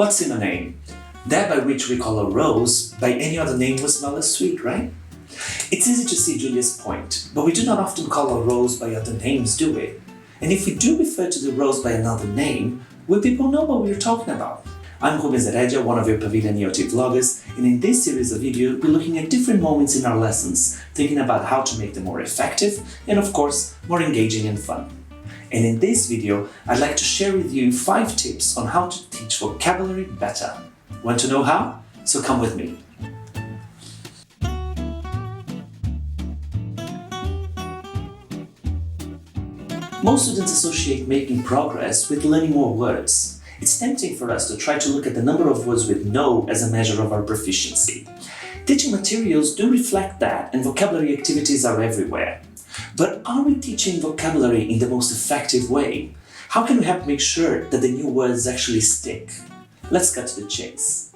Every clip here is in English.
What's in a name? That by which we call a rose by any other name would smell as sweet, right? It's easy to see Julia's point, but we do not often call a rose by other names, do we? And if we do refer to the rose by another name, will people know what we're talking about? I'm Rubens Heredia, one of your Pavilion EOT vloggers, and in this series of videos, we're looking at different moments in our lessons, thinking about how to make them more effective and, of course, more engaging and fun. And in this video, I'd like to share with you 5 tips on how to teach vocabulary better. Want to know how? So come with me. Most students associate making progress with learning more words. It's tempting for us to try to look at the number of words we know as a measure of our proficiency. Teaching materials do reflect that, and vocabulary activities are everywhere. But are we teaching vocabulary in the most effective way? How can we help make sure that the new words actually stick? Let's cut to the chase.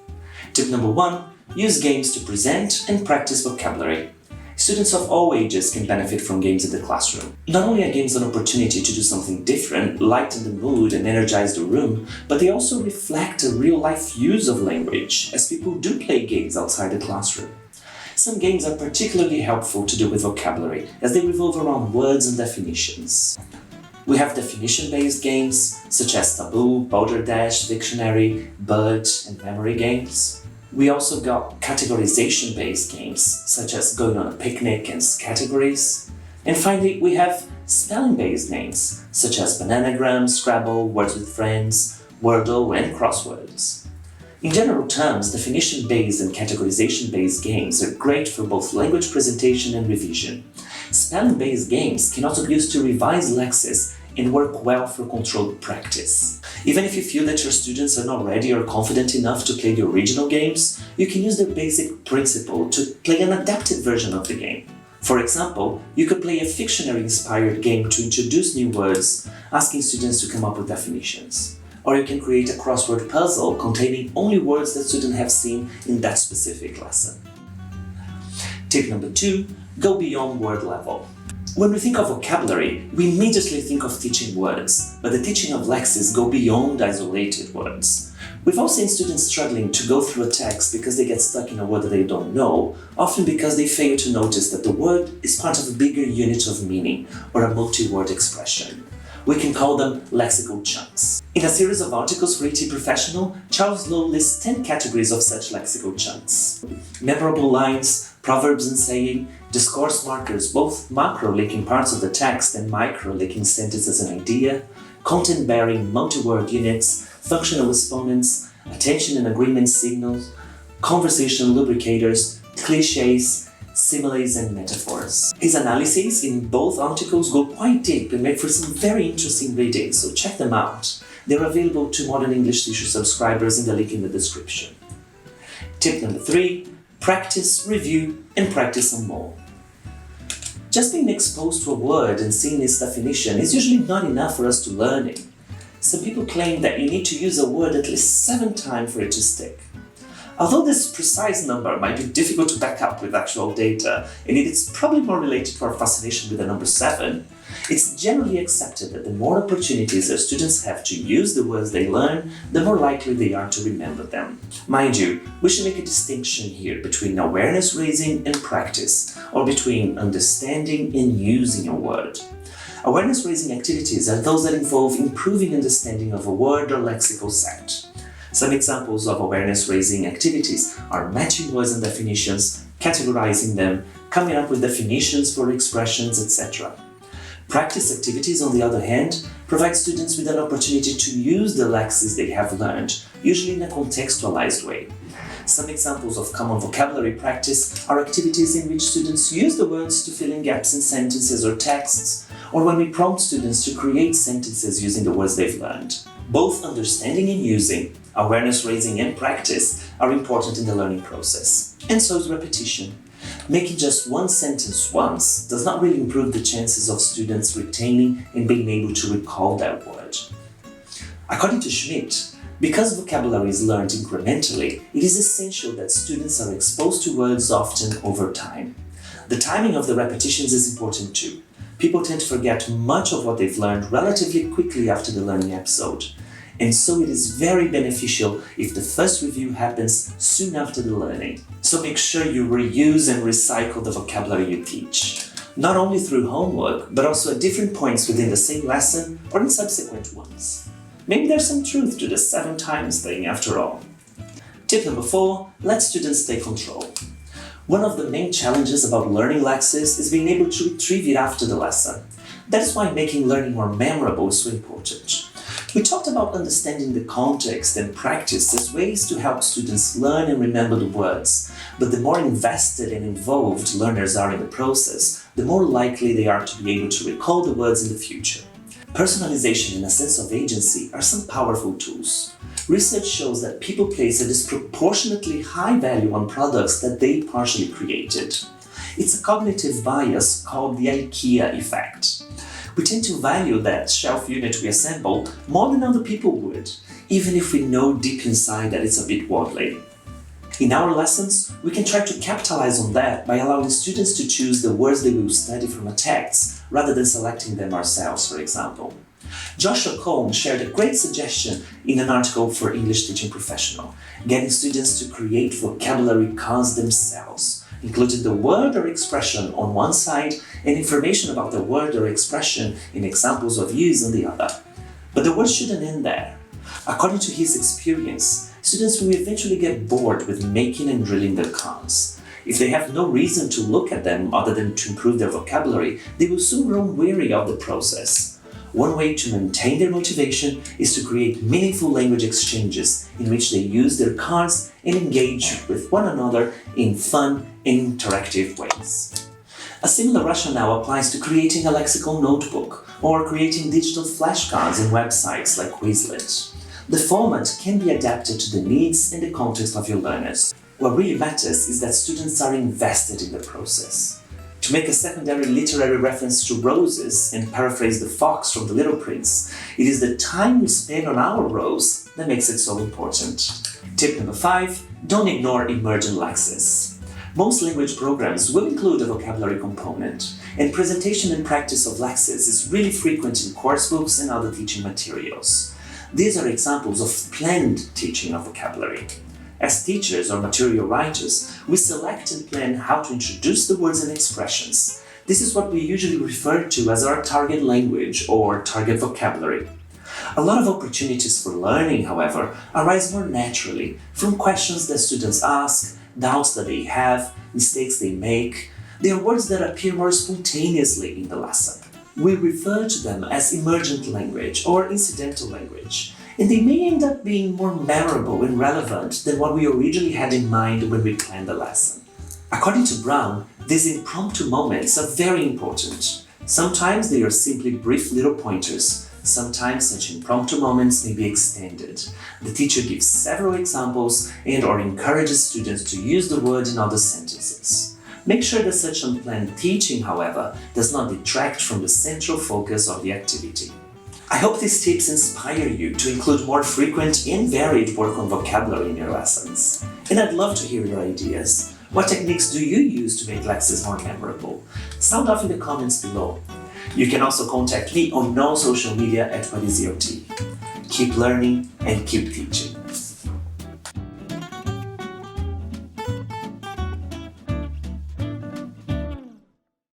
Tip number 1, use games to present and practice vocabulary. Students of all ages can benefit from games in the classroom. Not only are games an opportunity to do something different, lighten the mood and energize the room, but they also reflect a real-life use of language, as people do play games outside the classroom. Some games are particularly helpful to do with vocabulary, as they revolve around words and definitions. We have definition-based games, such as Taboo, Boulder Dash, Dictionary, Bird, and Memory games. We also got categorization-based games, such as Going on a Picnic and Categories. And finally, we have spelling-based games, such as Bananagram, Scrabble, Words with Friends, Wordle, and Crosswords. In general terms, definition-based and categorization-based games are great for both language presentation and revision. Spelling-based games can also be used to revise lexis and work well for controlled practice. Even if you feel that your students are not ready or confident enough to play the original games, you can use the basic principle to play an adapted version of the game. For example, you could play a Fictionary-inspired game to introduce new words, asking students to come up with definitions. Or you can create a crossword puzzle containing only words that students have seen in that specific lesson. Tip number 2, go beyond word level. When we think of vocabulary, we immediately think of teaching words, but the teaching of lexis go beyond isolated words. We've all seen students struggling to go through a text because they get stuck in a word that they don't know, often because they fail to notice that the word is part of a bigger unit of meaning or a multi-word expression. We can call them lexical chunks. In a series of articles for ET Professional, Charles Lowe lists 10 categories of such lexical chunks. Memorable lines, proverbs and saying, discourse markers, both macro linking parts of the text and micro linking sentences and idea, content-bearing multi-word units, functional exponents, attention and agreement signals, conversation lubricators, cliches, similes and metaphors. His analyses in both articles go quite deep and make for some very interesting reading, so check them out. They're available to Modern English Teacher subscribers in the link in the description. Tip number 3, practice, review, and practice some more. Just being exposed to a word and seeing its definition is usually not enough for us to learn it. Some people claim that you need to use a word at least 7 times for it to stick. Although this precise number might be difficult to back up with actual data, and it is probably more related to our fascination with the number 7, it's generally accepted that the more opportunities our students have to use the words they learn, the more likely they are to remember them. Mind you, we should make a distinction here between awareness raising and practice, or between understanding and using a word. Awareness raising activities are those that involve improving understanding of a word or lexical set. Some examples of awareness-raising activities are matching words and definitions, categorizing them, coming up with definitions for expressions, etc. Practice activities, on the other hand, provide students with an opportunity to use the lexis they have learned, usually in a contextualized way. Some examples of common vocabulary practice are activities in which students use the words to fill in gaps in sentences or texts, or when we prompt students to create sentences using the words they've learned. Both understanding and using, awareness raising and practice are important in the learning process. And so is repetition. Making just one sentence once does not really improve the chances of students retaining and being able to recall that word. According to Schmidt, because vocabulary is learned incrementally, it is essential that students are exposed to words often over time. The timing of the repetitions is important too. People tend to forget much of what they've learned relatively quickly after the learning episode. and so it is very beneficial if the first review happens soon after the learning. So make sure you reuse and recycle the vocabulary you teach, not only through homework, but also at different points within the same lesson or in subsequent ones. Maybe there's some truth to the 7 times thing after all. Tip number 4, let students take control. One of the main challenges about learning lexis is being able to retrieve it after the lesson. That is why making learning more memorable is so important. We talked about understanding the context and practice as ways to help students learn and remember the words, but the more invested and involved learners are in the process, the more likely they are to be able to recall the words in the future. Personalization and a sense of agency are some powerful tools. Research shows that people place a disproportionately high value on products that they partially created. It's a cognitive bias called the IKEA effect. We tend to value that shelf unit we assemble more than other people would, even if we know deep inside that it's a bit wobbly. In our lessons, we can try to capitalize on that by allowing students to choose the words they will study from a text, rather than selecting them ourselves, for example. Joshua Cohn shared a great suggestion in an article for English Teaching Professional, getting students to create vocabulary cards themselves, including the word or expression on one side and information about the word or expression in examples of use on the other. But the word shouldn't end there. According to his experience, students will eventually get bored with making and drilling their cards. If they have no reason to look at them other than to improve their vocabulary, they will soon grow weary of the process. One way to maintain their motivation is to create meaningful language exchanges in which they use their cards and engage with one another in fun and interactive ways. A similar rationale applies to creating a lexical notebook or creating digital flashcards in websites like Quizlet. The format can be adapted to the needs and the context of your learners. What really matters is that students are invested in the process. To make a secondary literary reference to roses and paraphrase the fox from The Little Prince, it is the time we spend on our rose that makes it so important. Tip number 5, don't ignore emergent lexis. Most language programs will include a vocabulary component, and presentation and practice of lexis is really frequent in course books and other teaching materials. These are examples of planned teaching of vocabulary. As teachers or material writers, we select and plan how to introduce the words and expressions. This is what we usually refer to as our target language or target vocabulary. A lot of opportunities for learning, however, arise more naturally from questions that students ask, doubts that they have, mistakes they make. They are words that appear more spontaneously in the lesson. We refer to them as emergent language or incidental language, and they may end up being more memorable and relevant than what we originally had in mind when we planned the lesson. According to Brown, these impromptu moments are very important. Sometimes they are simply brief little pointers. Sometimes such impromptu moments may be extended. The teacher gives several examples and/or encourages students to use the word in other sentences. Make sure that such unplanned teaching, however, does not detract from the central focus of the activity. I hope these tips inspire you to include more frequent and varied work on vocabulary in your lessons. And I'd love to hear your ideas. What techniques do you use to make lexis more memorable? Sound off in the comments below. You can also contact me on all social media at WhatIsYourT. Keep learning and keep teaching.